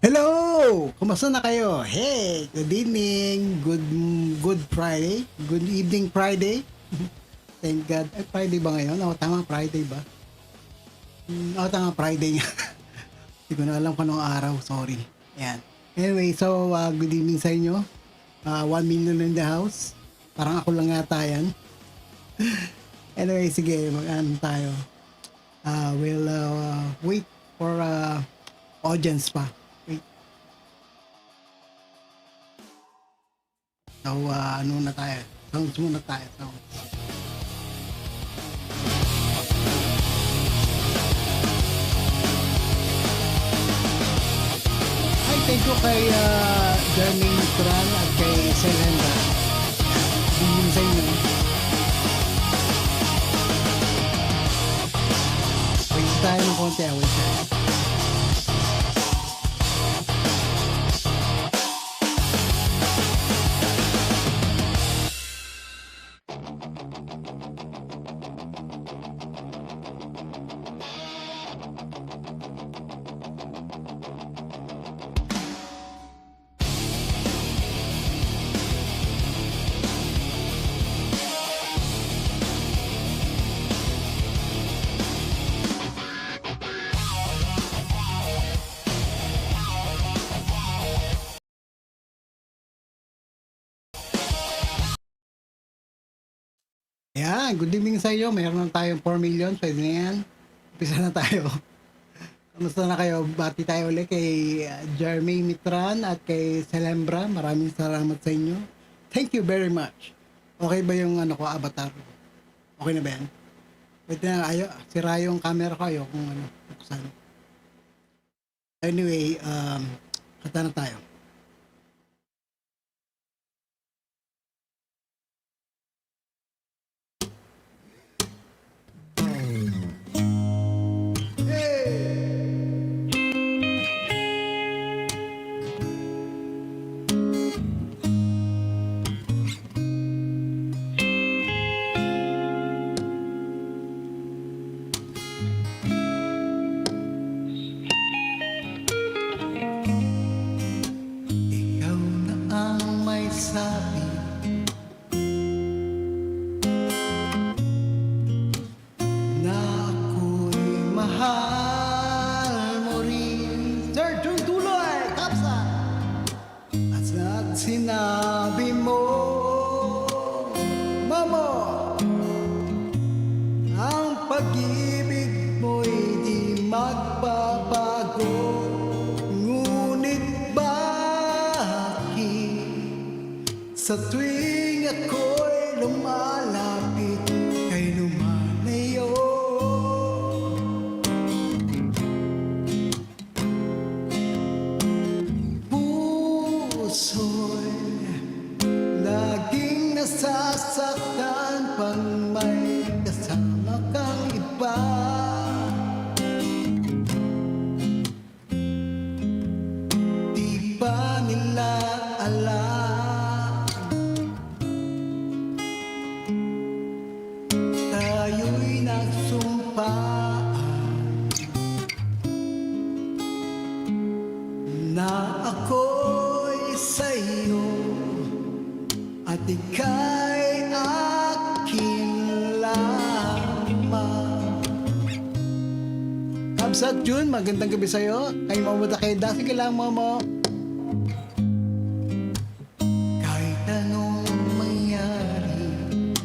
Hello! Kumusta na kayo? Hey, good evening, good Friday, good evening Friday. Thank God. Ay, Friday ba ngayon? O, tama, Friday ba? Tama, Friday nga. Hindi ko na alam kung anong araw, sorry. Yan. Anyway, so, good evening sa inyo. 1 million in the house. Parang ako lang yata yan. Anyway, sige, mag-ano tayo. We'll wait for audience pa. So, ano na tayo? Sounds muna tayo. Hi, thank you kay Jermaine Tran at kay Selenda. Bumili sa inyo. Wait tayo ng konti. Wait tayo. Ayan, good evening sa iyo. Mayroon na tayong 4 million. Pwede na yan. Umpisa na tayo. Kamusta na kayo? Bati tayo ulit kay Jeremy Mitran at kay Selembra. Maraming salamat sa inyo. Thank you very much. Okay ba yung avatar? Okay na ba yan? Pwede na, sira yung camera ko. Kung buksan. Anyway, kata na tayo. Sa tuwing ako'y lumalapit kay lumalayo, puso'y laging nasasaktan pag may kasama kang iba. Di ba nila alam, tayo'y nagsumpaan na ako'y sa'yo at ika'y akin lamang. Kamsat Jun, magandang gabi sa'yo. Kay Mamuda Keda, sige lang Momo. Kahit anong mangyari,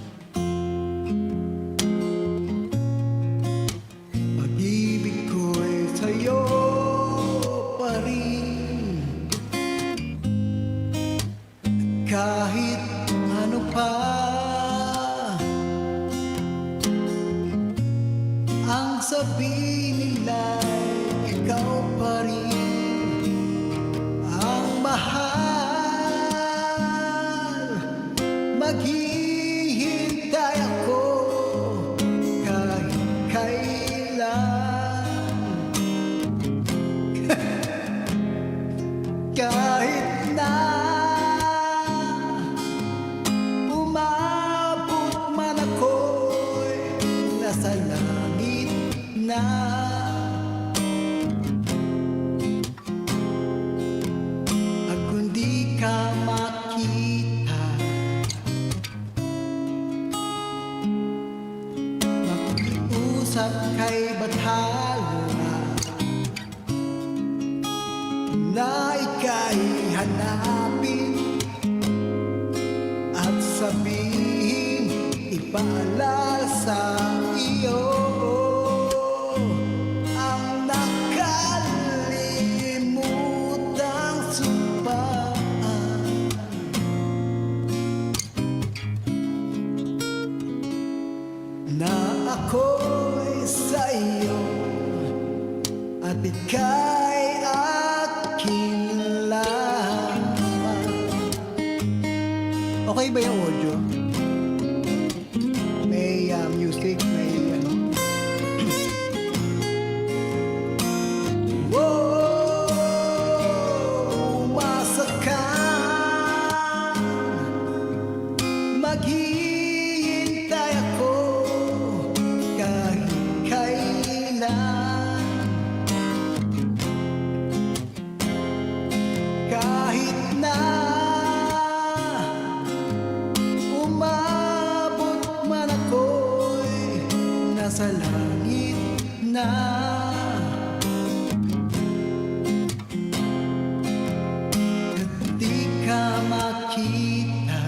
pag-ibig ko'y sa'yo pa rin. Kahit ano pa ang sabihin nila, ikaw pa rin ang mahal. Maghihintay ako kahit kailan. Kahit na umabot man ako'y nasa langit na. At kung di ka makita, makiusap kay Bathala na ika'y hanapin at sabihin, ipaalala sa iyo ang nakalimutang sumpaan. Na ako'y sa iyo at ika'y akin lamang. Okay ba yung audio? May music, may ano. Wow, masakan, maghihintay ako kahit kailan. Kahit na umabot man ako'y nasa langit na. At di ka makita,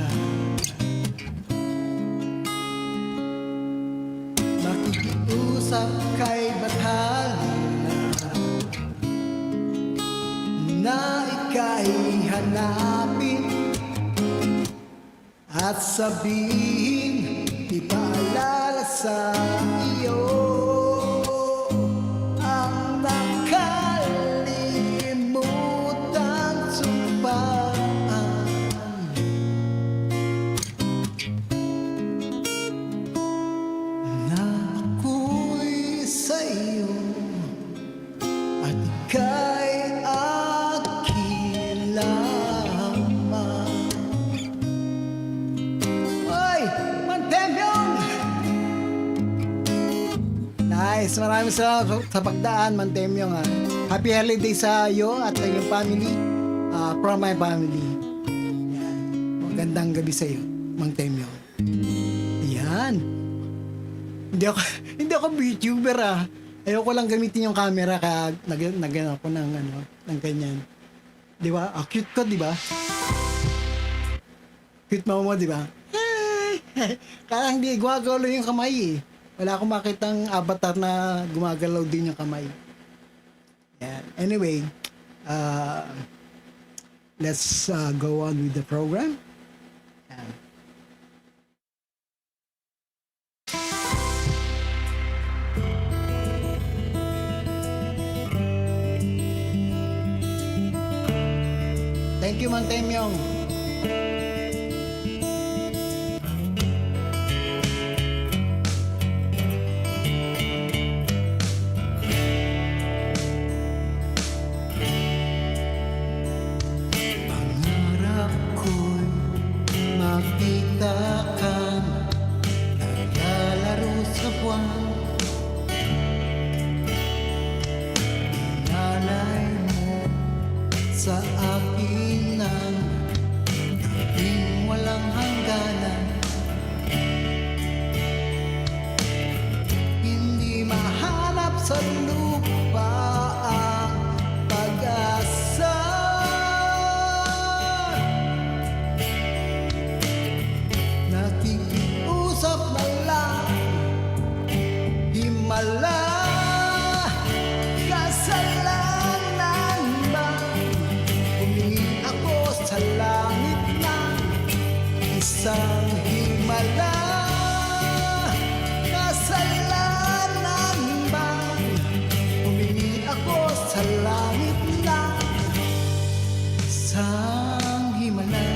makikiusap kay Bathala na ika'y hanapin at sabihin, ipaalala sa iyo ang nakalimutang sumpaan. Na ako'y sa iyo at ika'y akin lamang. Oy, Mantemyong! Nice, maraming salamat sa pagdaan, Mantemyong. Happy holiday sa iyo at sa iyong family, from my family. Yan. Magandang gabi sa iyo, Mantemyong. Yan. Hindi ako VTuber Ayoko lang gamitin yung camera kaya nagano ako ng ng ganyan. Di ba? Cute ko, di ba? Cute mo, di ba? Kaya hindi gumagalaw yung kamay Wala akong makitang avatar na gumagalaw din yung kamay. Yan. Anyway, let's go on with the program. Yan. Thank you, Mang Temyong. Pangarap ko'y makita kang naglalaro sa buwan. Inalay mo sa akin ng gabing walang hangganan. Hindi mahanap sa lupa ang pag-asa. Nakikiusap na lang, himala. Kasalanan ba? Humingi ako sa langit ng isang himala. Kasalanan ba? Humingi ako sa langit ng isang himala.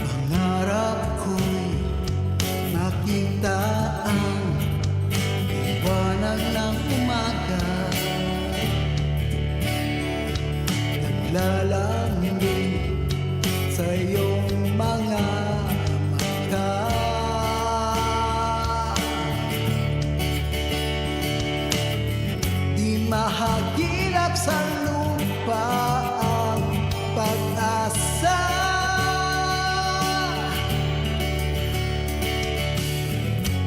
Pangarap ko'y makita ang liwanag ng umaga. Naglalambing sa iyong mga mata. Di mahagilap sa lupa ang pag-asa.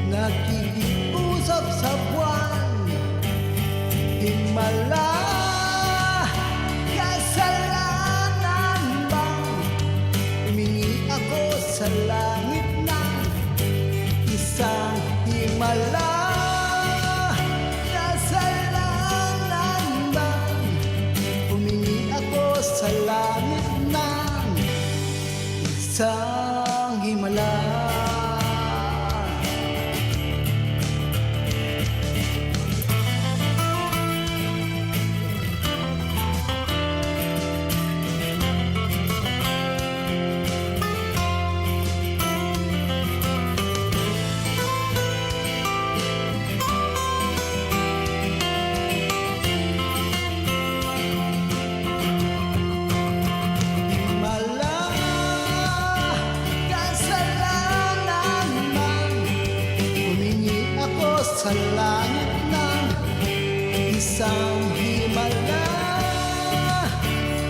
Nakikiusap sa buwan, himala. Kasalanan bang humingi ako sa langit ng isang himala? Kasalanan bang humingi ako sa langit ng isang himala? Sa langit ng isang himala.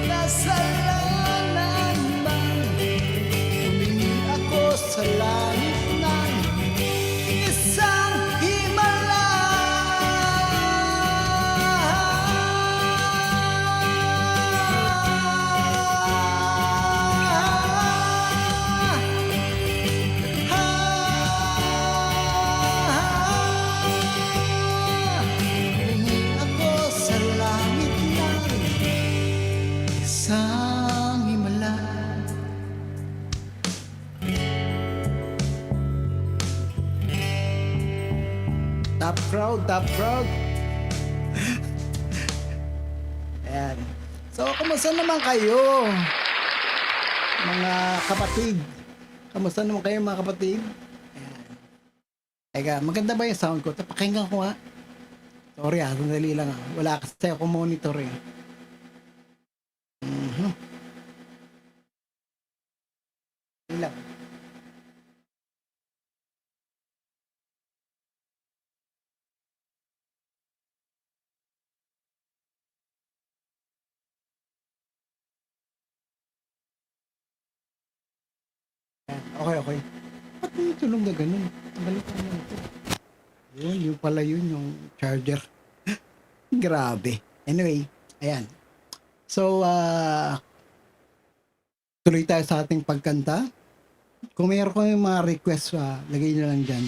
Kasalanan bang humingi ako sa langit ng isang himala? Isang himala. Top crowd, top crowd. Ayan. So, kumusta naman kayo, mga kapatid? Kumusta naman kayo, mga kapatid? Ayan. Teka, maganda ba yung sound ko? Pakinggan ko nga. Sorry sandali lang wala kasi ako monitor eh. Lang. Okay. Ba't may tulong na ganun? Balik ko na ito. Yun pala yung charger. Grabe. Anyway, ayan. So, tuloy tayo sa ating pagkanta. Kung mayroon ko yung mga request, lagay nyo lang dyan.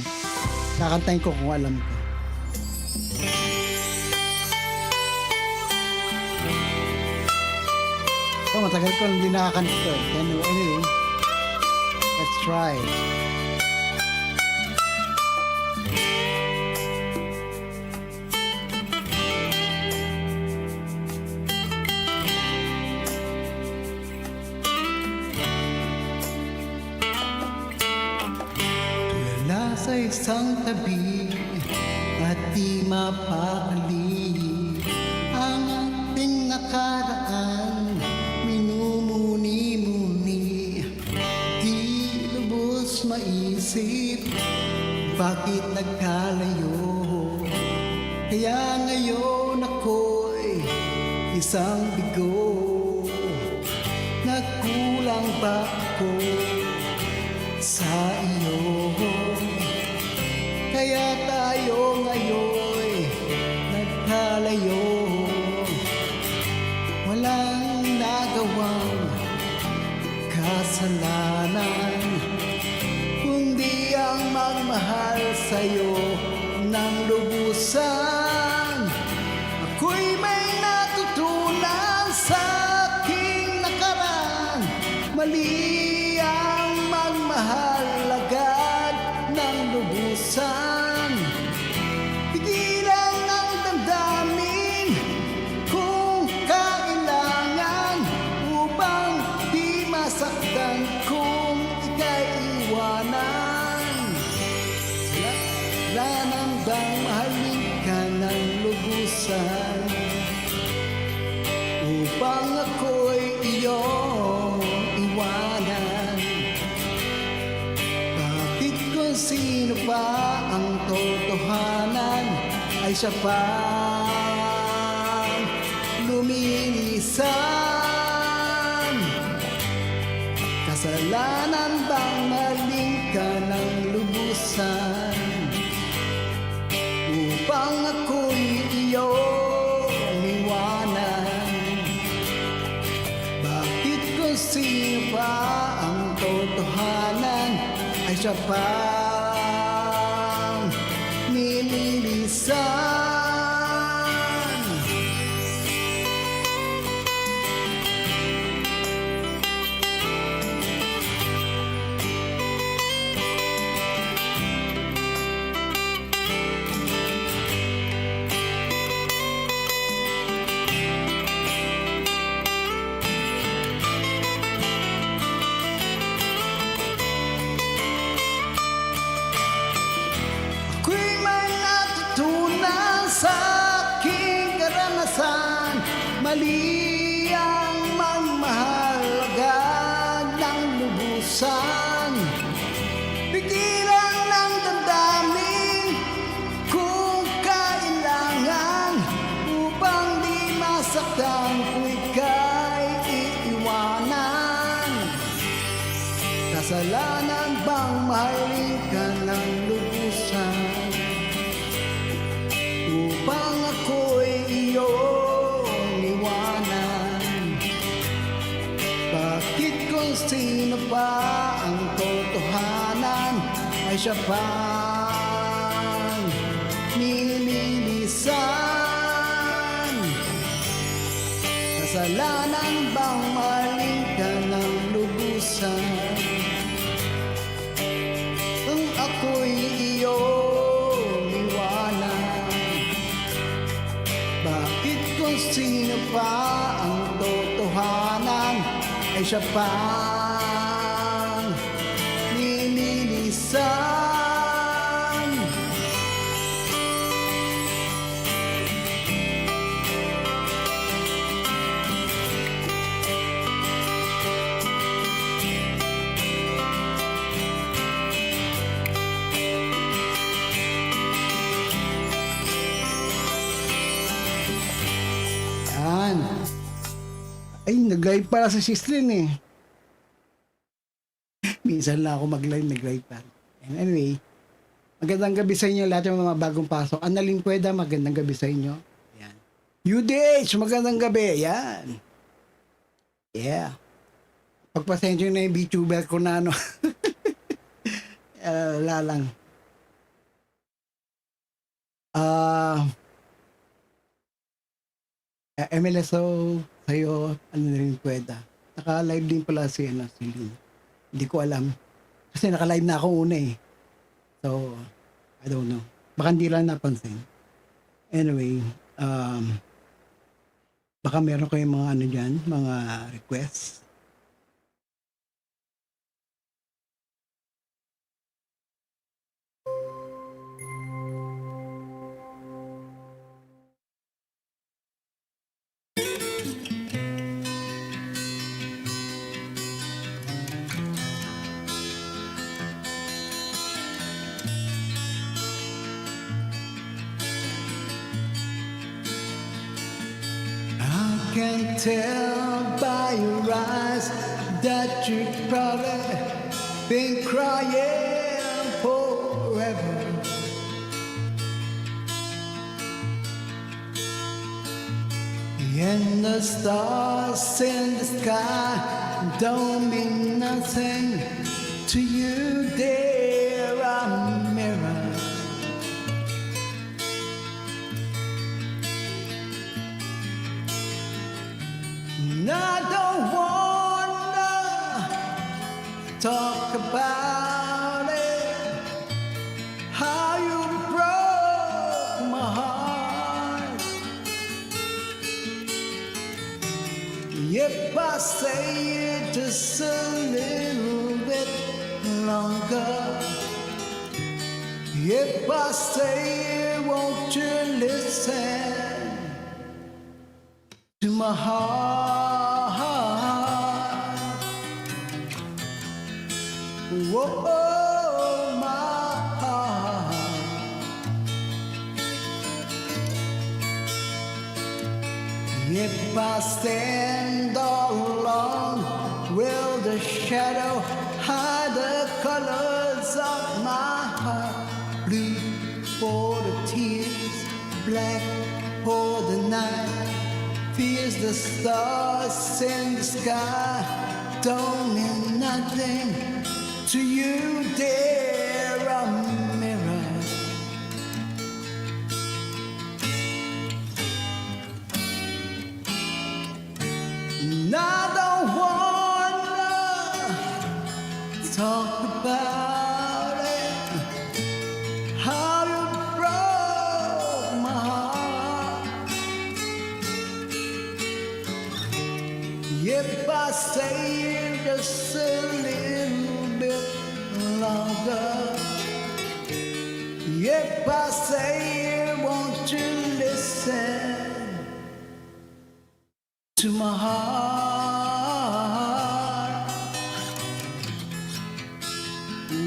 Kakantahin ko kung alam ko. So, matagal ko hindi nakakanta to. Anyway, let's try. Tulala sa isang tabi at di mapakali ang ating nakaraan, minumuni-muni. Di lubos maisip bakit nagkalayo, kaya ngayon ako'y isang bigo. Nagkulang ba ako sa iyo? Kaya tayo ngayon'y nagkalayo. Walang nagawang kasalanan, kundi ang magmahal sa'yo ng lubusan. Ako'y may natutunan sa aking nakaraan. Mali ang magmahal agad ng lubusan. Pigilan ng damdamin kung kailangan, upang di masaktan kung ika'y iwanan. Wala nang bang mahalin ka ng lubusan, upang ako'y iyong iwanan? Bakit kung sino pa ang totohanan ay siya pang lumilisan? Kasalanan bang maling ka ng lubusan, upang ako'y iyong iwanan? Bakit kung sino pa ang totohanan ay siya pang nililisan? Ako'y may natutunan sa aking karanasan. Mali ang magmahal agad ng lubusan. Pigilan ng damdamin kung kailangan, upang di masaktan kung ika'y iiwanan. Kasalanan bang mahalin ka ng lubusan, upang ako'y iyong iwanan? Bakit kung sino pa ang totohanan ay siya pang nililisan? Kasalanan bang mahalin ka ng lubusan, kung ako'y iyong iwanan? Bakit kung sino pa ang totohanan ay siya pang nililisan? Yan. Ay, nag-live pala sa Sislin eh. Minsan lang ako nag-live pa. And anyway, magandang gabi sa inyo lahat ng mga bagong pasok. Annalyn Pueda, magandang gabi sa inyo. Yan. UDH, magandang gabi. Yan. Yeah. Pagpasensya na yung VTuber ko na ano. Wala lang. MLSO, sa'yo, ano na rin Pueda. Naka-live din pala si ano, si Lynn. Hindi ko alam. Kasi naka-live na ako una eh. So, I don't know. Baka hindi lang napansin. Anyway, baka meron kayong mga ano dyan, mga requests. I can tell by your eyes that you've probably been crying forever. And the stars in the sky don't mean nothing to you, dear mirror. And I don't wanna talk about it, how you broke my heart. If I say it just a little bit longer, if I say it, won't you listen to my heart? Whoa, my heart. If I stand all alone, will the shadow hide the colors of my heart? Blue for the tears, black for the night. Fears the stars in the sky don't mean nothing to you, dear mirror. And I don't wanna talk about it, how you broke my heart. If I say it just a little bit longer, if I say it, won't you listen to my heart?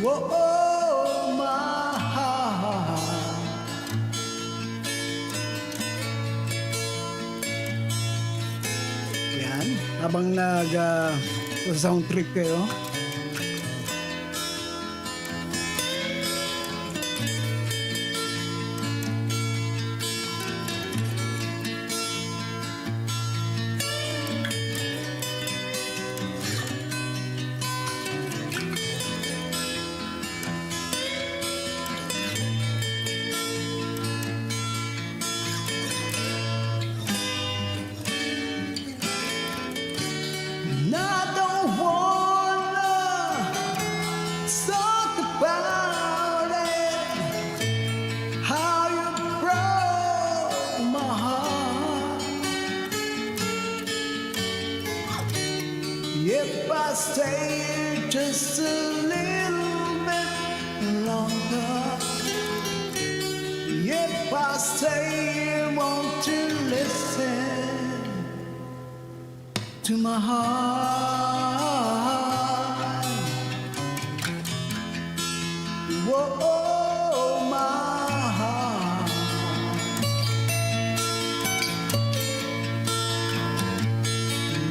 Whoa, my heart. Yan, habang sound trip kayo. And I don't wanna talk about it, how you broke my heart. If I stay just a little bit longer, if I stay, won't you listen to my heart? Whoa, my heart.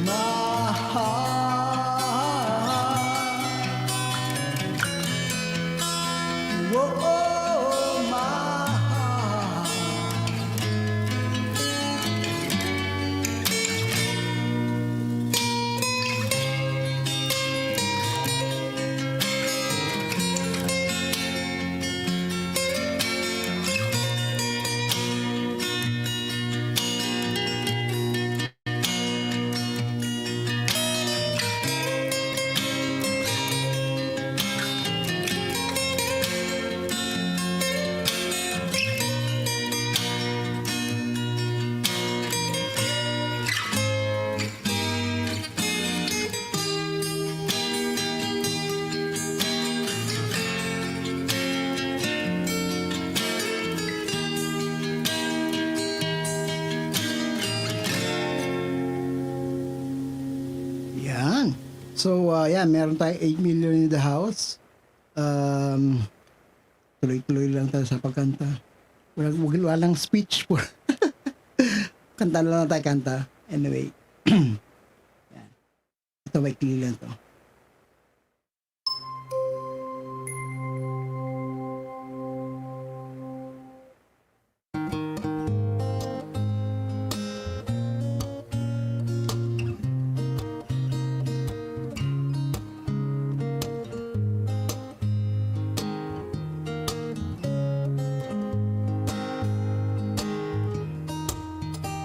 My heart. Whoa, my heart. So, yeah, meron tayong 8 million in the house. Um, tuloy-tuloy lang tayo sa pagkanta. Walang speech po. Kanta lang tayo, kanta. Anyway. Yan. Ito, maikli lang to.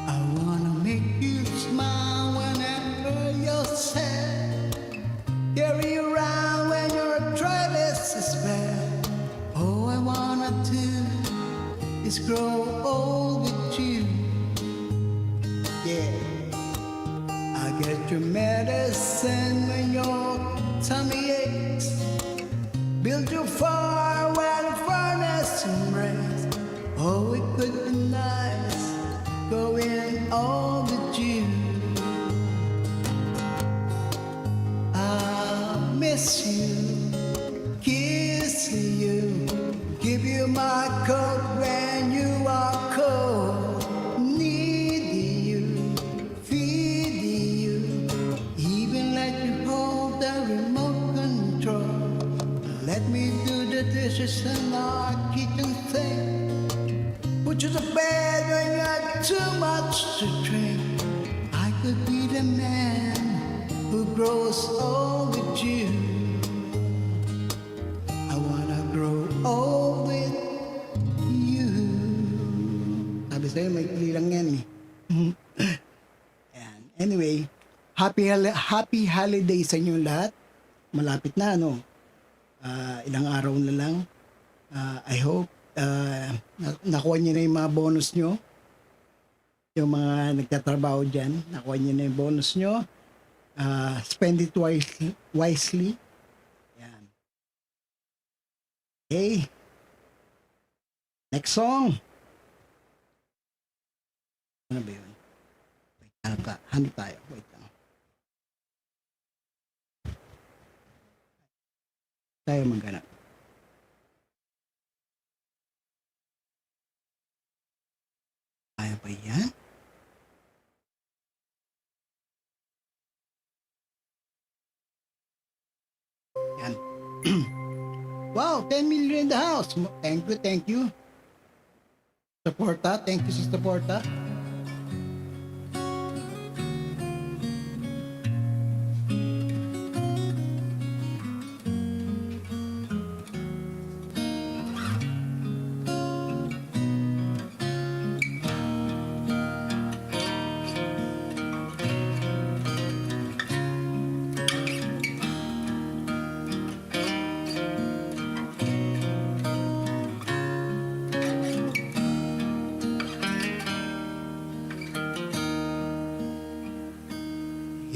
I wanna make you smile whenever you're sad. Carry you around when your travis is bad. All I wanna do is grow old with you. Yeah. I get your medicine when your tummy aches. Build your fire when the furnace breaks. Oh, it could be nice going all with you. I'll miss you, kiss you, give you my coat when you are cold. Need you, feed you, even let you hold the remote control. Let me do the dishes in our kitchen sink. Put you to bed when you have too much to drink. I could be the man who grows old with you. I wanna grow old with you. Sabi sa'yo, may ikli lang yan eh. Ayan. Anyway, happy holiday sa inyo lahat. Malapit na, ano? Ilang araw na lang. I hope nakuha niyo na yung mga bonus nyo. Yung mga nagtatrabaho dyan, nakuha niyo na yung bonus nyo. Spend it wisely. Yan. Okay. Next song. Ano ba yun? Wait, hanap tayo. Wait lang. Tayo maghanap. Kaya ba yan? Yan. Wow, 10 million in the house. Thank you, thank you. Supporta, thank you sa supporta.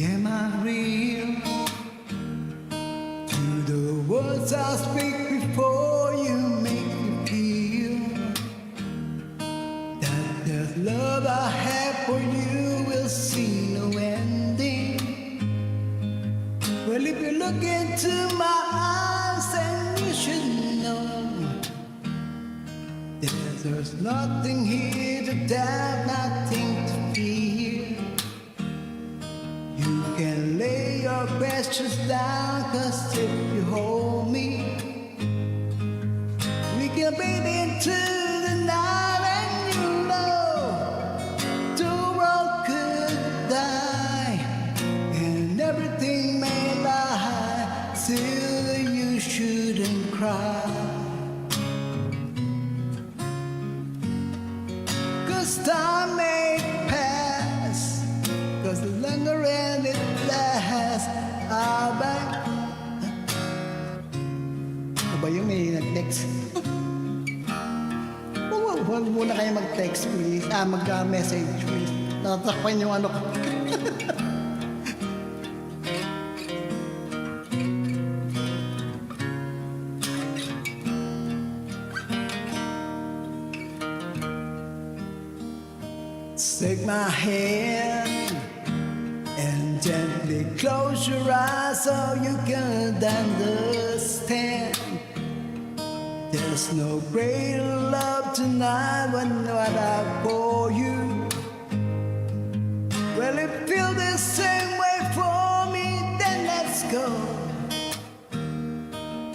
Am I real to the words I speak before you make me feel that the love I have for you will see no ending? Well, if you look into my eyes, then you should know that there's nothing here to doubt, nothing to fear. You can lay your questions down, 'cause if you hold me, we can breathe into the night, and you know the world could die and everything may lie. Still, you shouldn't cry, 'cause time may pass, 'cause the longer and it lasts, I'll back. Ano ba yung may nag-text? Huwag muna kayo mag-text, please. Mag-message, please. Natatakpan yung ano ko. Take my hand and gently close your eyes so you can understand. There's no greater love tonight than what I for you. Well, it feels the same way for me, then let's go.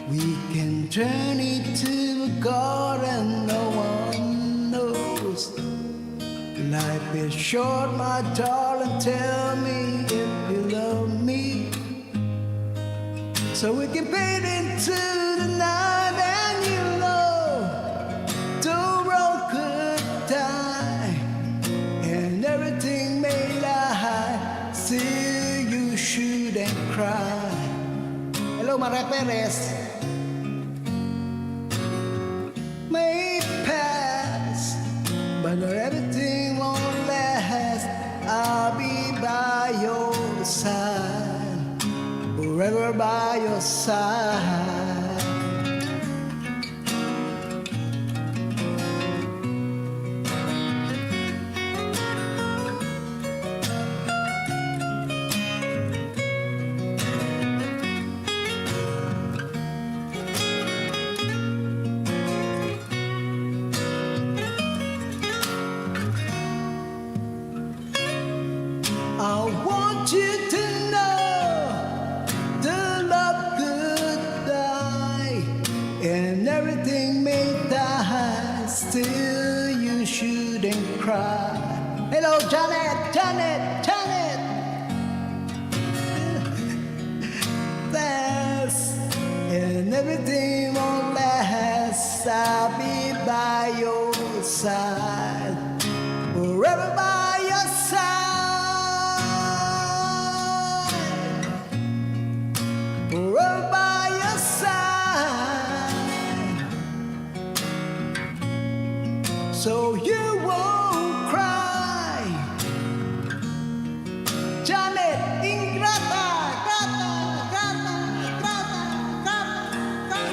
We can turn it to a garden no one knows. Life is short, my darling, tell me if you love me. So we can fade into the night and you know the road could die and everything may lie. Still you shouldn't cry. Hello, Maria Perez. May pass, but not everything won't last. I'll be by your side, forever by your side. I want you to know the love could die and everything may die. Still you shouldn't cry. Hello, Janet, Janet, Janet. That's and everything won't last. I'll be by your side, forever by your side. Forever by your side, so you won't cry. Janet, ingrata, grata, grata, grata, grata, grata.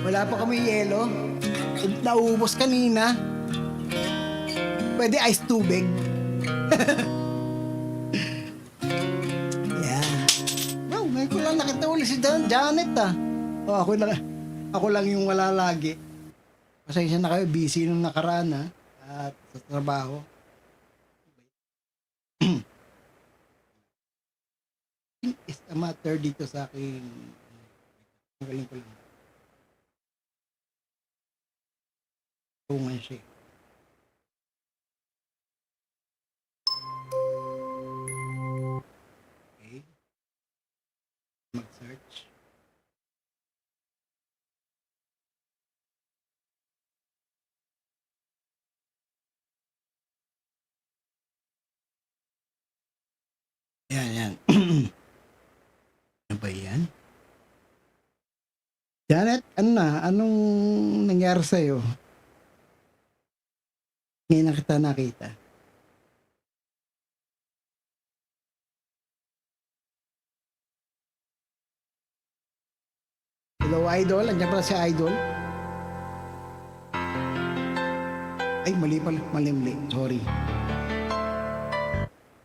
Wala pa kami yelo. Naubos kanina. Pwede ice tubig. Ngayon ko lang nakita ulit si Janet ah. Oh, ako lang yung wala lagi. Pasensya na kayo, busy nung nakaraan ah. At sa trabaho. Is a matter dito sa akin. Magaling ko lang. Tungan siya. Mag-search. Yan. Ano ba yan? Janet, ano na? Anong nangyari sa'yo? Ngayon na kita nakita. Hello, Idol. Andiyan pala si Idol. Ay, mali pala. Mali. Sorry.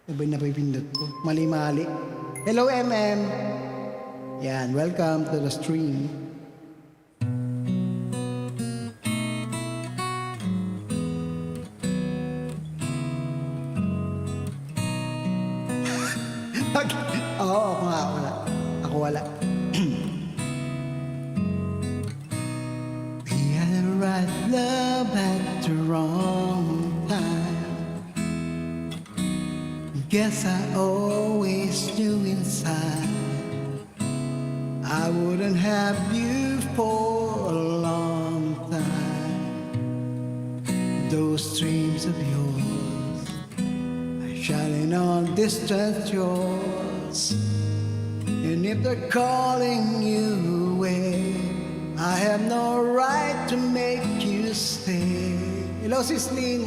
Ano ba yung napipindot ko? Mali. Hello, MM. Yan, welcome to the stream. Oo, ako nga. Wala. Ako wala. Right love at the wrong time. Guess I always knew inside I wouldn't have you for a long time. Those dreams of yours are shining on distant shores, and if they're calling you away, I have no right to make you stay. Hello, Sislin.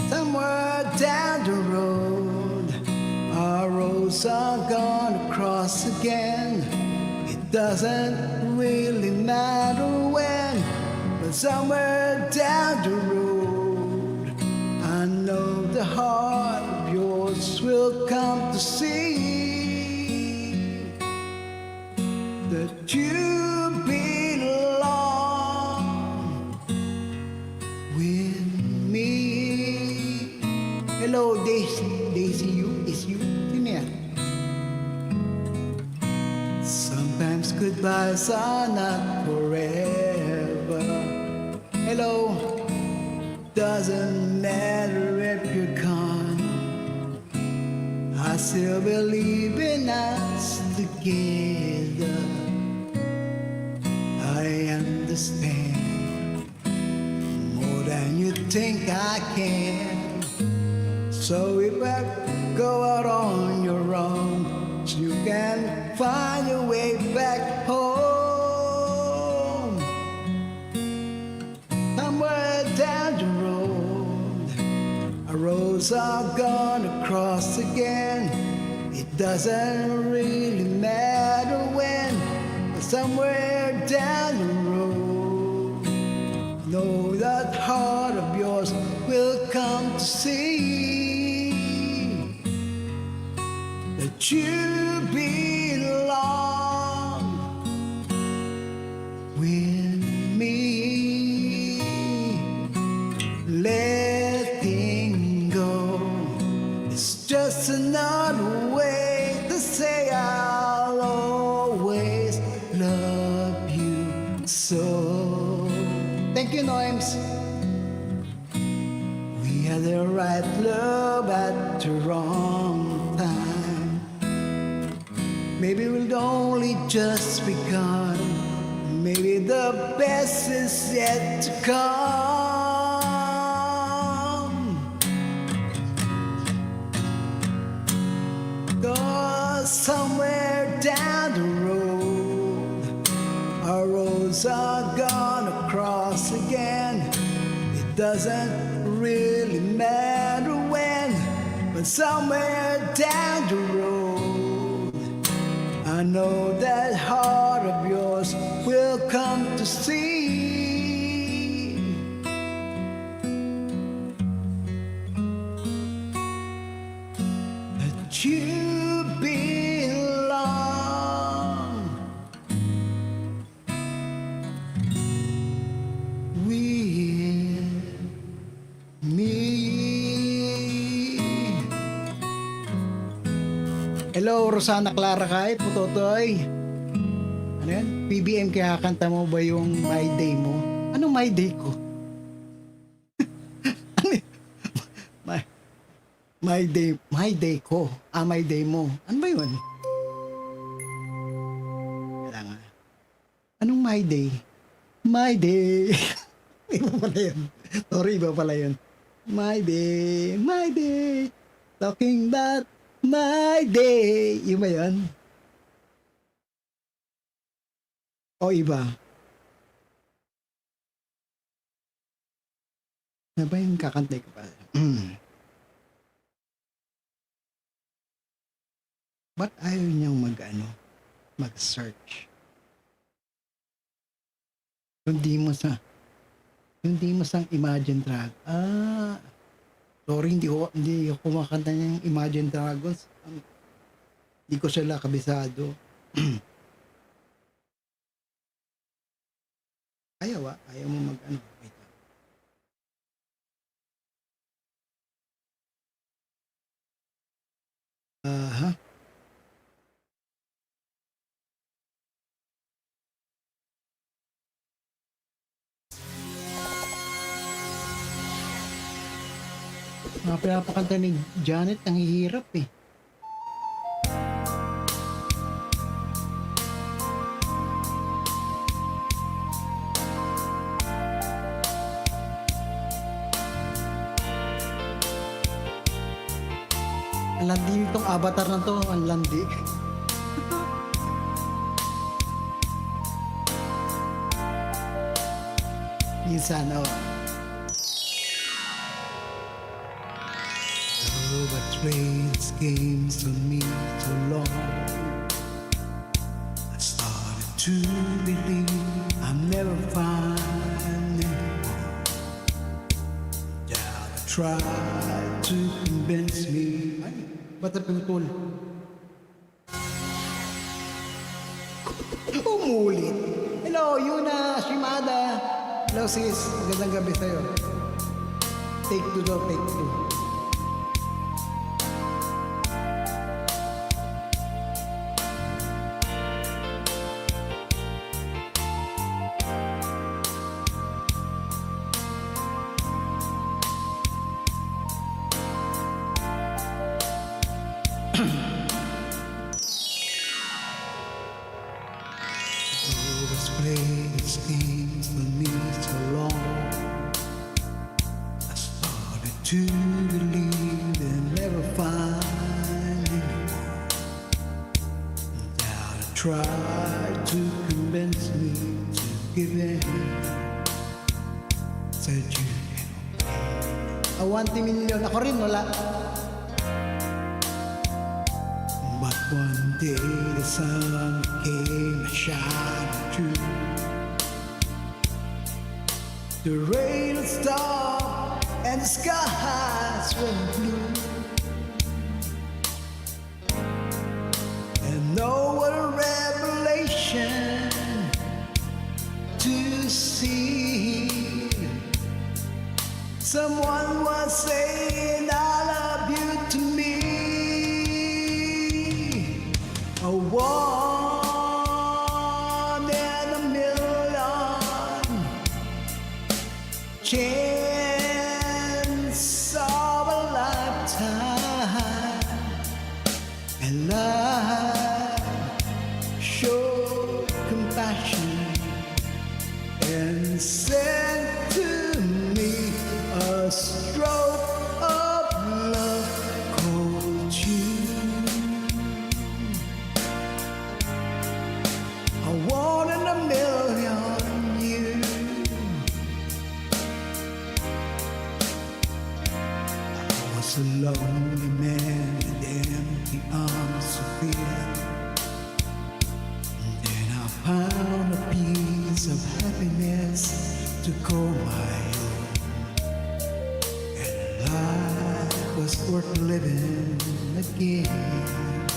Somewhere down the road, our roads are gonna cross again. It doesn't really matter when, but somewhere down the road, I know the Hello, Daisy, you? Is you? Sino yan? Sometimes goodbyes are not forever. Hello, doesn't matter if you're gone. I still believe in us together. I understand more than you think I can. So if I go out on your own, so you can find your way back home. Somewhere down the road, our roads are gonna cross again. It doesn't really matter when, but somewhere down the road, know that heart of yours will come to see that you belong with me. Letting go is just another way to say I'll always love you so. Thank you, Noems. We had the right love at the wrong time. Maybe we'll only just begun. Maybe the best is yet to come. 'Cause somewhere down the road, our roads are gonna cross again. It doesn't really matter when, but somewhere down the road, I know that heart of yours will come to see that you belong with me. Hello, Rosana Clara Kahit, Putotoy. Ano yan? PBM, kaya kanta mo ba yung My Day mo? Anong My Day ko? Ano yun? My Day ko. My Day mo. Ano ba yun? Kailangan. Anong My Day? My Day. Iba pala yun. Sorry, iba pala yun. My Day. Talking about my day. Yung ba yun? O iba? Ano ba yung kakantay ko pa? Ba't ayaw niyang mag-search? Hindi mo sa Imagine Dragons. Sorry, hindi ako kumakanta ng Imagine Dragons. Hindi ko sila kabisado. Ayaw mo wait lang. Mga pinapakanta ni Janet, ang hihirap eh. Ang landi nitong avatar na to, ang landi. Minsan, Oh, but trains came to me so long. I started to believe I'm never finding home. Doubt tried to convince me. Ay, ba't na pinutol? Umulit. Hello, Yuna Shimada. Hello sis, magandang gabi sa'yo. Take two daw, take two. to believe and never find you. Now to try to convince me to give in. Said you a 1 million. Ako rin wala. But one day the sun came shining through. The rain would stop and the skies went blue. And oh, what a revelation to see. Someone was saying I love you to me. A one in a million chance of a lifetime. And love showed compassion and sent to me a stroke of love called you. A 1 in a million you. I was a lonely man with empty arms to fill. Then I found a piece of happiness to call my own. And life was worth living again.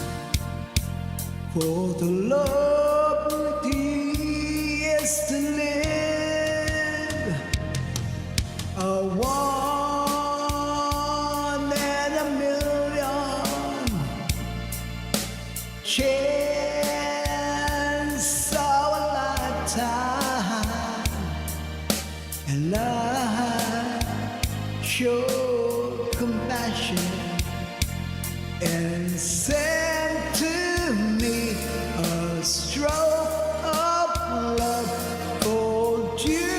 For the love is to live. A 1 in a million chance of a lifetime. And love showed compassion and sent to me a stroke of love called you.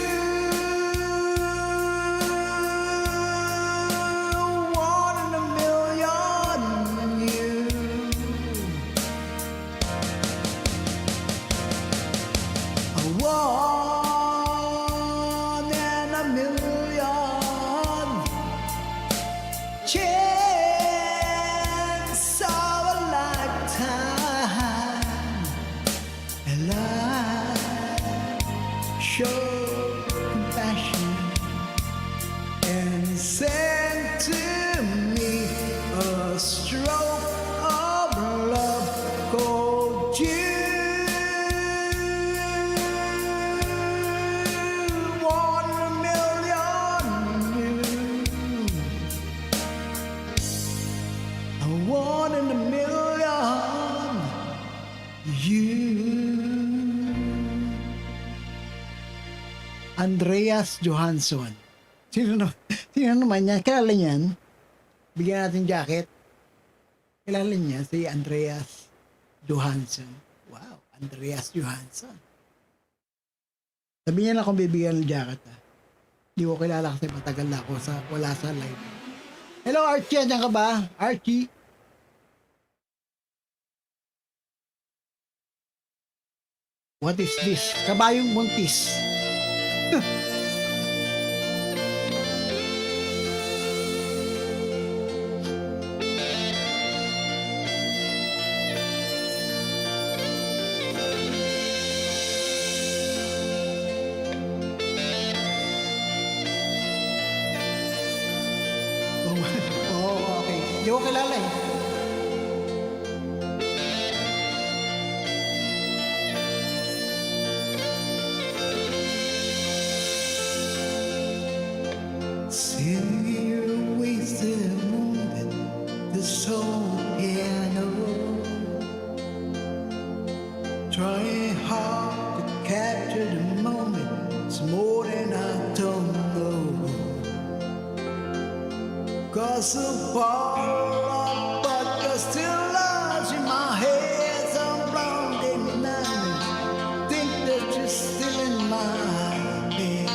1 in a million you. A 1 in a million chance of a lifetime. And love showed compassion and sent to me a stroke of love called you. 1 in a million you. A 1 in a million you. Andreas Johansson. Sino naman yan? Kilala niyan? Bigyan natin jacket. Kilala niya si Andreas Johansson. Wow, Andreas Johansson. Sabi niya na kung bibigyan ng jacket. Hindi ko kilala kasi matagal na ako wala sa live. Hello Archie, andyan ka ba? Archie? What is this? Kabayong buntis. Oh, okay. Hindi ko kilala eh. Silly wasted moment, this whole piano, trying hard to capture the moment. It's more than I don't know. 'Cause the ball, but you're still lost in my head. Some wrong in the night. Think that you're still in my head.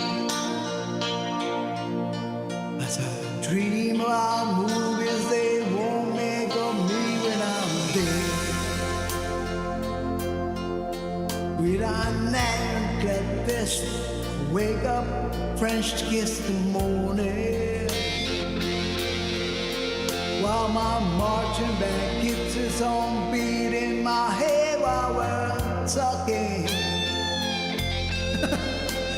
As I Dream about movies they won't make of me when I'm dead. With a name like this, wake up, French kiss the morning. While my marching band keeps its own beat in my head while we're talking.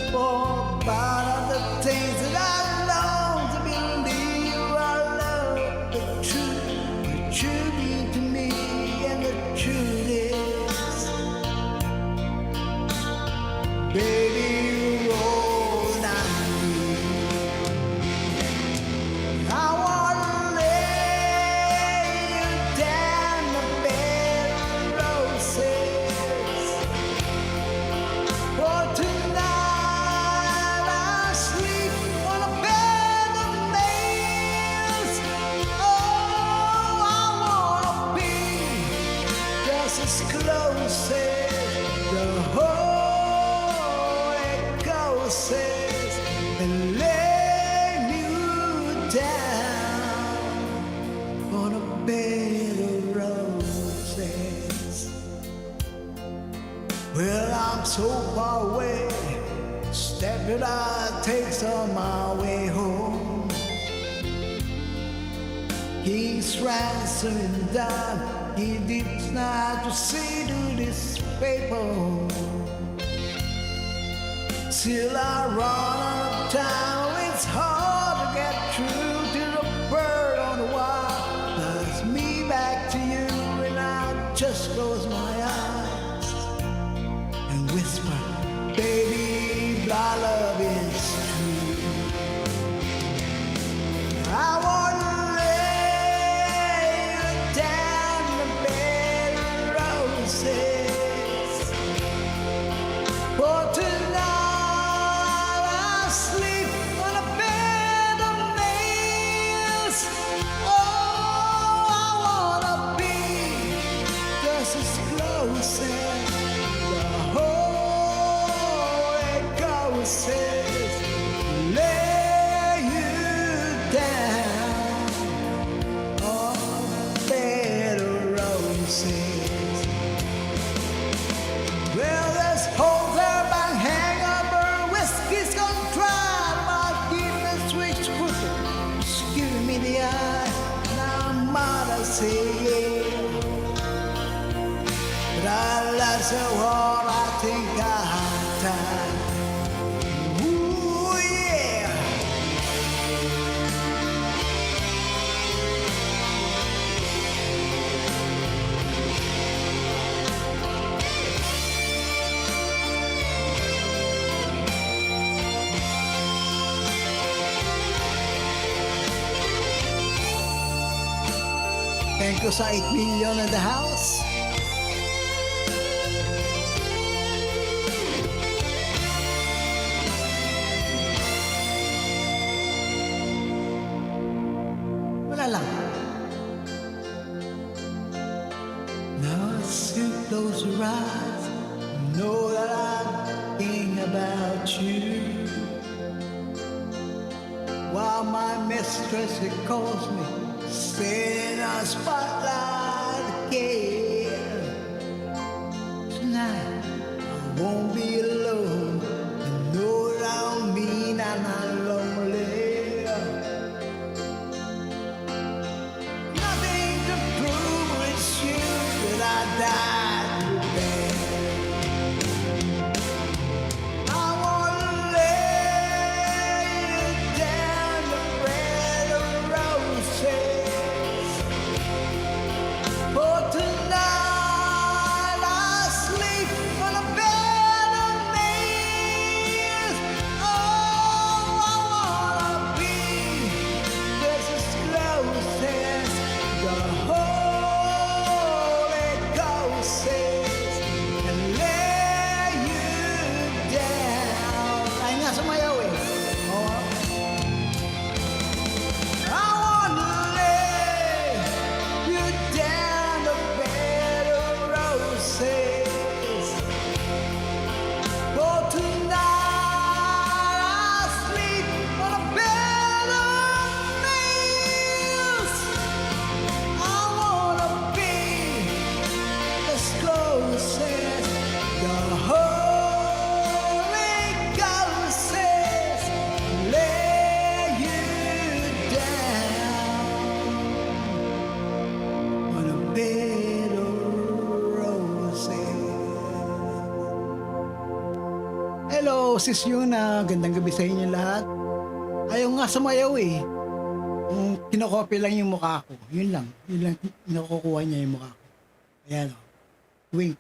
For about all the things that I long to believe I love the truth mean to me, and the truth is, baby, you're all I need. I wanna lay you down the bed of roses. For tonight I sleep on a bed of nails. Oh, I wanna be just as close as the Holy Ghost is, and lay you down on a bed of roses. Well, I'm so far away, step that I take on my way home. King's ransom down, he did not to see to this paper. Till I run out of town, it's hard to get through to the bird on the wire. That's me back to you, and I just close my eyes and whisper, baby, our love is true. I wanna lay you down the bed of roses. For tonight I sleep on a bed of nails. Oh, I wanna be just as close as the Holy Ghost says, lay you down on a bed of roses. Well, this whole bang hangover, whiskey's gone dry. My goodness, switch crooked, just give me the eye, and I might have say yeah. But I love so hard, I think I died. Ooh, yeah. Thank you sa 8 million in the house. Wala lang. Now as you close your eyes, know that I'm thinking about you. While my mistress, it calls me, sitting on a spotlight again. Tonight I won't be alone. I know that I don't mean I'm not lonely. Nothing to prove, it's you that I died today. I wanna lay you down the bed of roses. For tonight I sleep on a bed of sis Yuna. Gandang gabi sa inyo lahat. Ayaw nga sumayaw eh. Kinokopy lang yung mukha ko. Yun lang. Yun lang. Nakukuha niya yung mukha ko. Ayan o. Wink.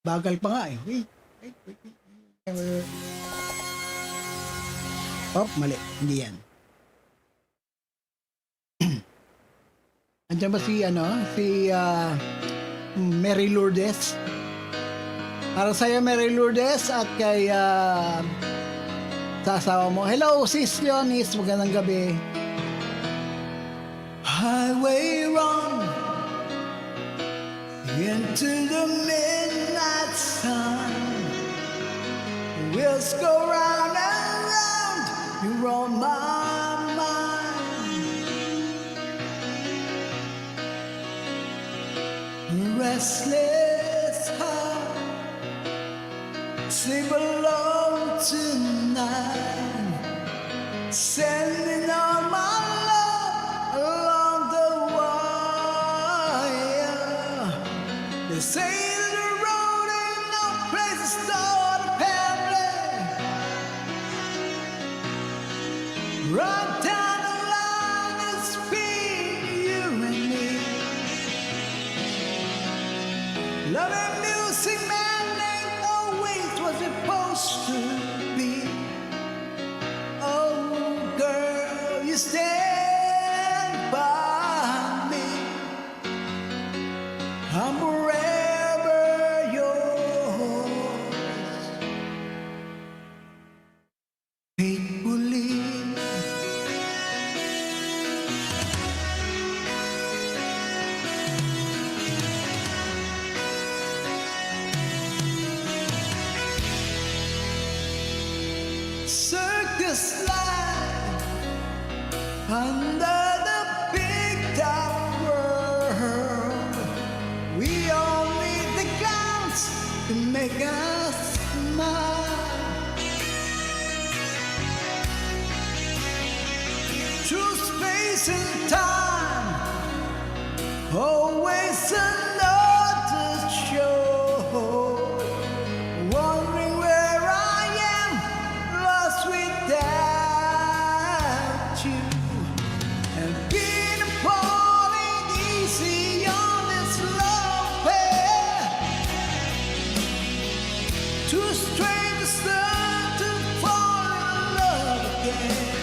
Bagal pa nga eh. Wink. Oh, mali. Hindi yan. Andiyan ba si Mary Lourdes? Para sa'yo, Mary Lourdes, at kay sa asawa mo. Hello, sis Leonis. Magandang gabi. Highway run into the midnight sun. Wheels go round and round. You're on my mind. Restless heart, sleep alone tonight. Sending all my love along the wire. They say the road ain't no place to start a family. Right down the line, it's been you and me. Loving music, man, ain't always what it's supposed to be. Oh, girl, you stand by me. I'm forever yours. Faithfully. Circus life under the big top world. We all need the clowns to make us smile. Through space and time, always another show. Wondering where I am, lost without you. And being apart ain't easy on this love path. Two strangers learn to fall in love again.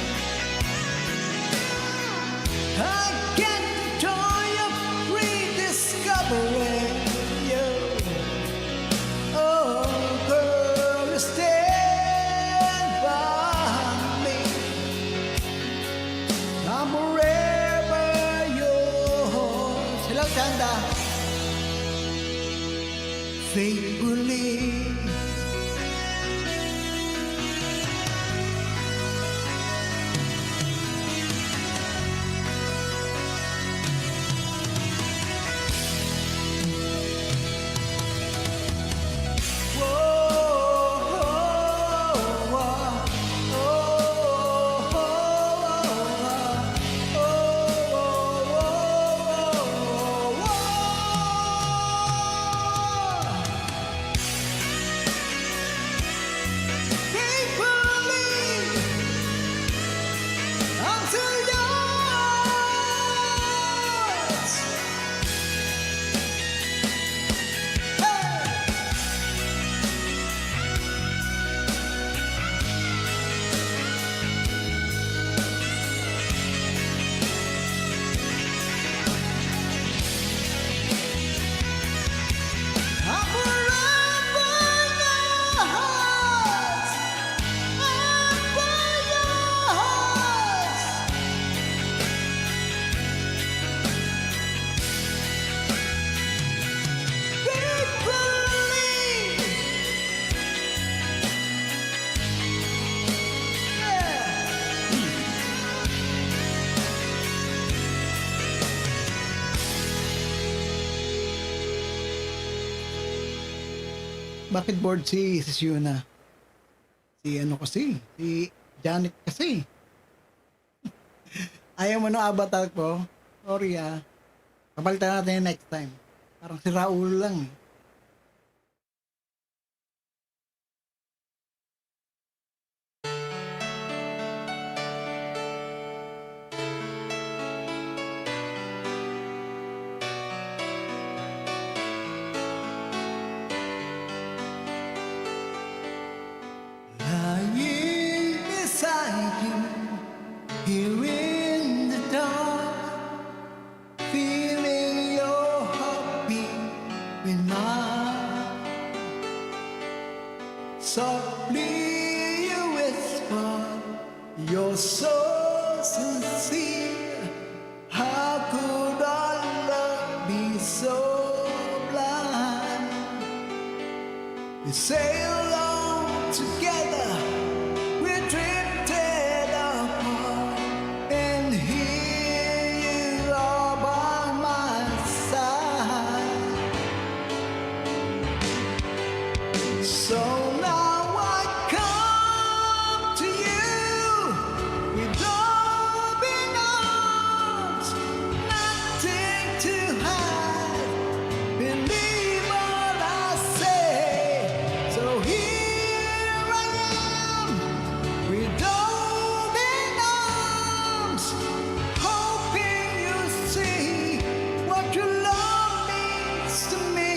I get the joy of rediscovering you. Oh, girl, you stand by me. I'm forever yours. Hello, Chanda. Faithfully. Bakit bored si Yuna? Si Janet kasi. Ayaw mo ng avatar ko? Sorry ah. Kapalitan natin yung next time. Parang si Raul lang eh. sincere. How could our love be so blind? We sail on together, we drifted apart, and here you are by my side. So now I come to you with open arms, nothing to hide. Believe what I say. So here I am with open arms, hoping you see what your love means to me.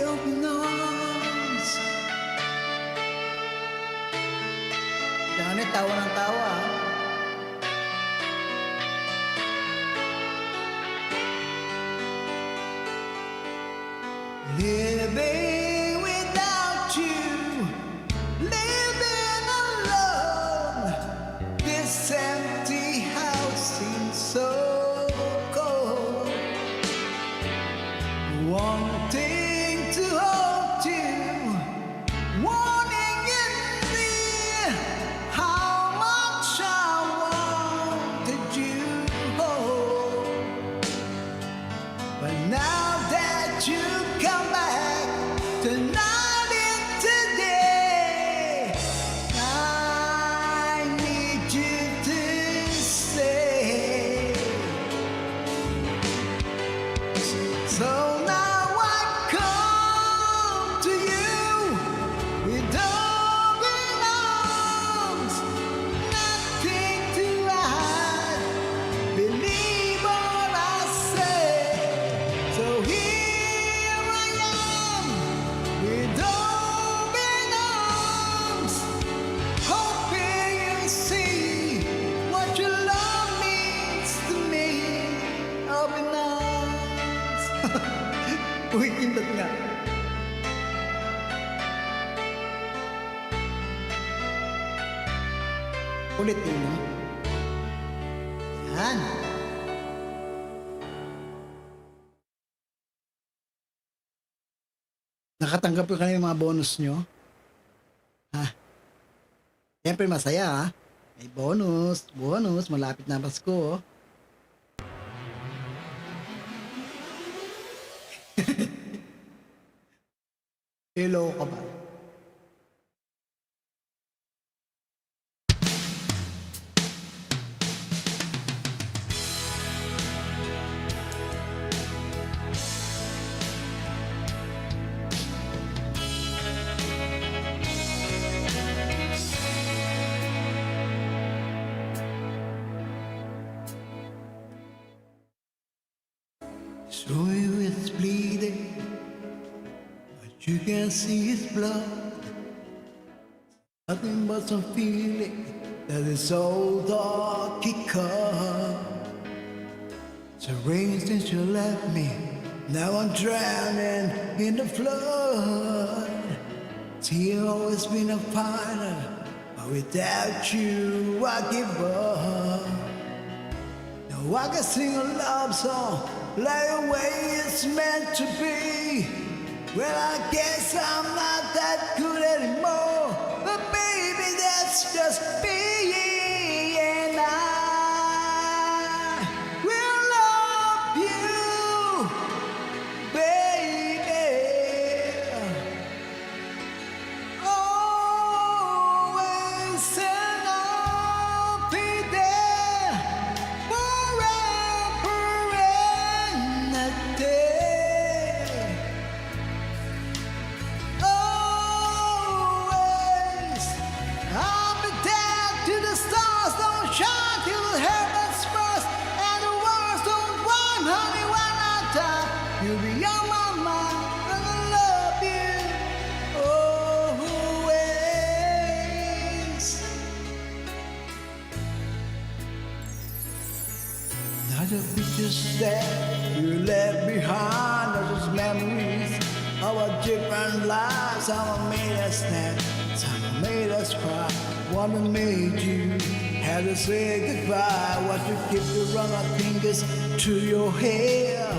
Open arms. Dami tawa ng tawa. Living without you, living alone. This empty house seems so cold. Wanting to hold you, wanting in me how much I wanted you hold. But now that you come back tonight and today, I need you to stay. So now I come to you with open arms, nothing to hide. Believe what I say. So here I am with open arms, hoping you see what your love means to me. Open arms. Uy, kindot nga. Ulit din, no? Yan. Nakatanggap ko kanina yung mga bonus nyo. Ha? Siyempre masaya, ha? May bonus. Bonus. Malapit na Pasko, oh. Hello ka ba? So he is bleeding, but you can see his blood. Nothing but some feeling that is so dark he cut. It's a rain since you left me, now I'm drowning in the flood. See, you've always been a fighter, but without you I give up. Now I can sing a love song like the way it's meant to be. Well, I guess I'm not that good anymore, but baby, that's just me, and I will love you, baby. Always and I'll be there forever and a day. Always, I'll be down to the stars, don't shine till the heavens burst, and the words don't rhyme, honey, when I die. You'll be on my mind, and I love you always. Not the pictures that you left behind, not just memories of our different lives. Some made us snap, some made us cry. One that made you Had to say goodbye. What you keep to run my fingers through your hair.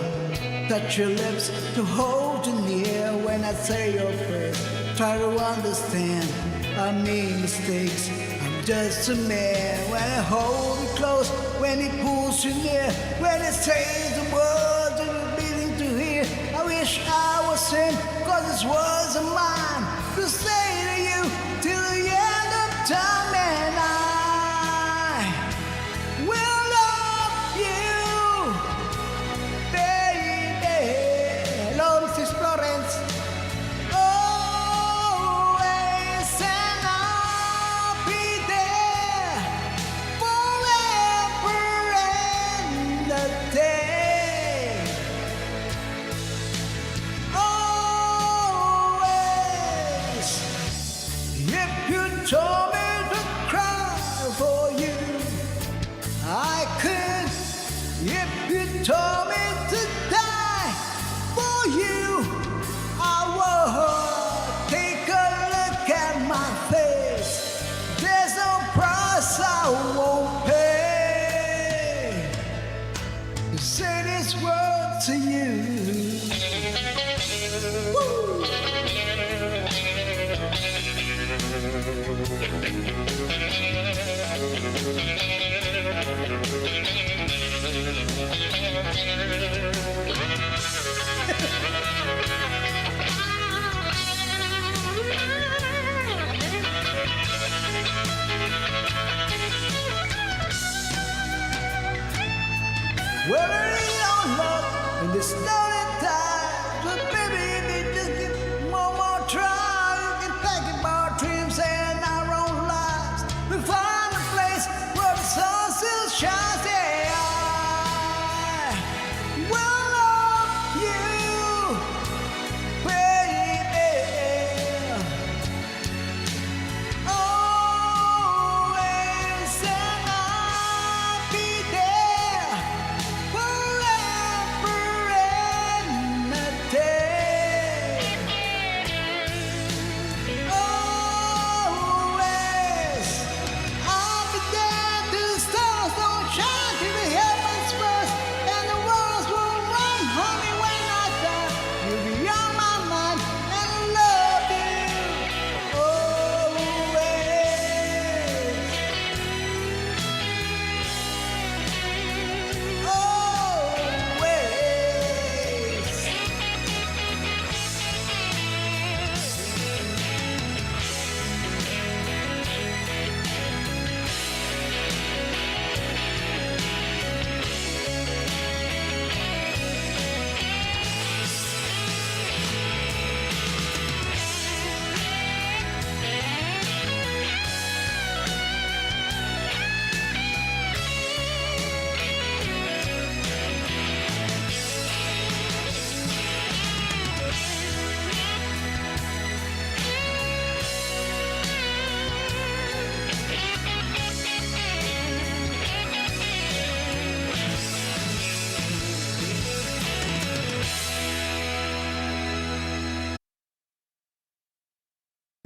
Touch your lips to hold you near when I say your prayers. Try to understand, I made mistakes. I'm just a man. When I hold you close, when he pulls you near, when he says the words that you're beating to hear. I wish I was him, cause his words are mine to say to you till the end of time, and I will love you, baby. Hello, Mrs. Florence. Always, and I'll be there forever and a day. Always. If you told me to cry for you, I could. If you told me to die for you, I would. Take a look at my face. There's no price I won't pay to say this word to you. Woo! Well, there is no love in this lonely time. So baby, if you just give one more try, you can pack up our dreams and our own lives. We find a place where the sun still shines. Yeah, I will love you, baby. Always, and I'll be there forever and a day. Always, I'll be there till the stars don't shine, till the heavens burst and the walls will run. Honey, when I die, you'll be on my mind, and I love you always.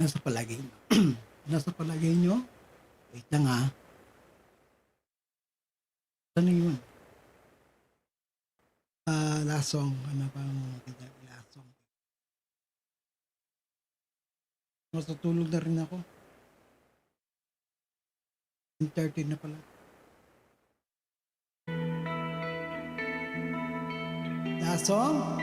Nasa palagay nyo? Nasa palagay nyo? Wait lang ha. Ano yun? Last song. Ano pa ang last song? Matutulog na rin ako. 10:30 na pala. Last song?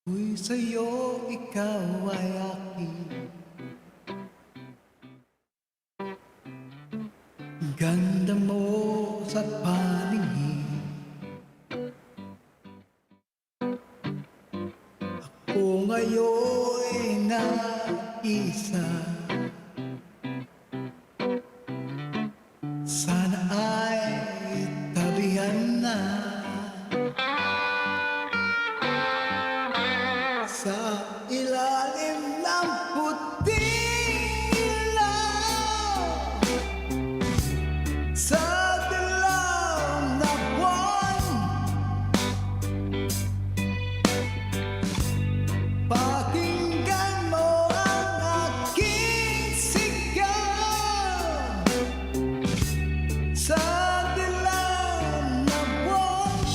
Uy, sa'yo, ikaw ay aking ganda mo sa paningin. Ako ngayon na isa. Sana ay tabihan na. ilalim ng puting ilaw, sa dilaw na buwan, pakinggan mo ang aking sigaw. Sa dilaw na buwan,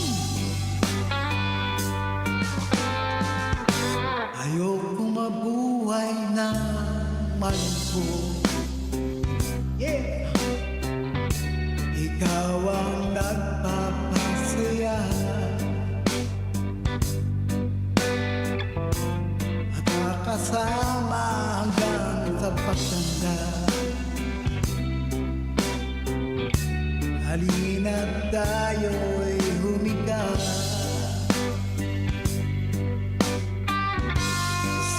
ayoko mabuhay na malungkot. Yeah! Ikaw ang nagpapasaya at kakasama hanggang sa pagtanda. Halina't tayo'y humiga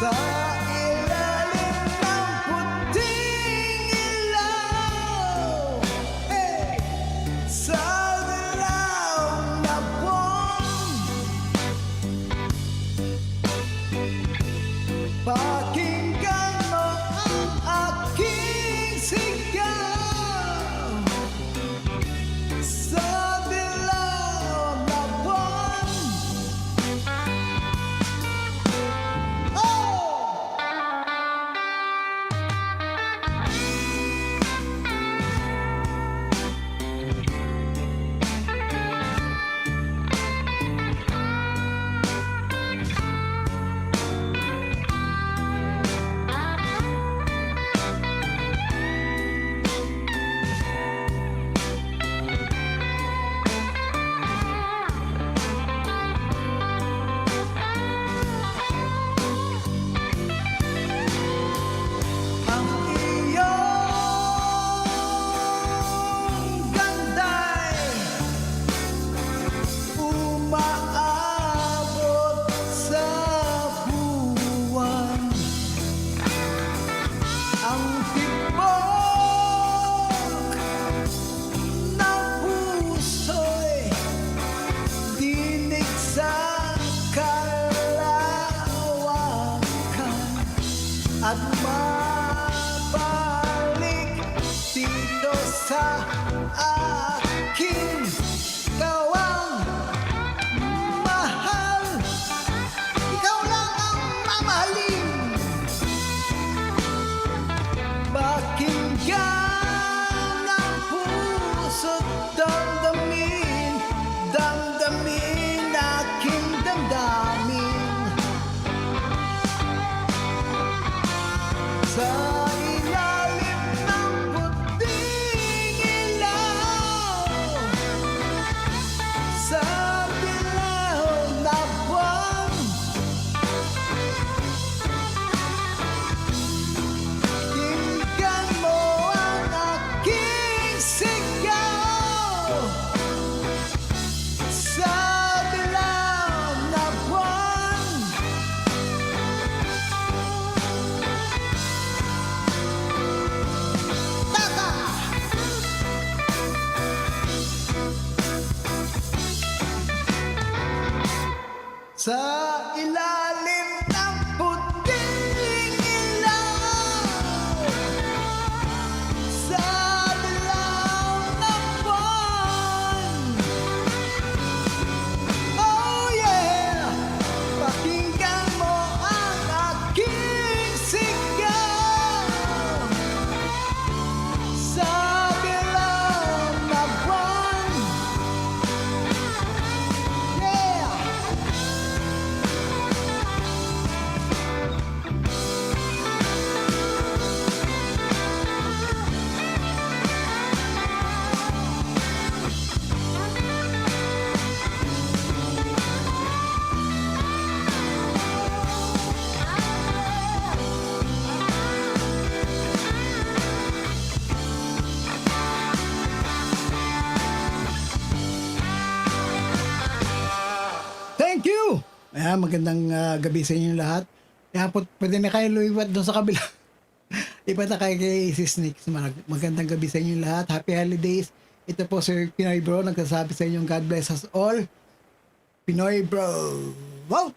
sa ilalim ng puting ilaw, hey! Sa dilaw na buwan, pakinggan mo ang aking sigaw. Sa dilaw na buwan, oh! Ang iyong ganda'y umaabot sa buwan. Ang tibok ng puso'y dinig sa kalawakan at mabalik dito sa aking kawang mahal. Ikaw lang ang mamahalin. Pakinggan ang puso't damdamin, damdamin aking damdamin. Sa ilalim ng puting ilaw, sa dilaw na buwan, pakinggan mo ang aking sigaw. Sa dilaw na buwan, tata! Sa ilalim ng puting ilaw, sa dilaw ng buwan, oh yeah! Pakinggan mo ang aking sigaw. Sa dilaw na buwan, yeah! Thank you! Ayan, magandang gabi sa inyo lahat. Kaya po, pwede na kayo lumipat doon sa kabila. Lipat na kayo kay Sis Nix. Magandang gabi sa inyo lahat. Happy holidays. Ito po Sir Pinoy Bro, nagsasabi sa inyo God bless us all. Pinoy Bro. Wow!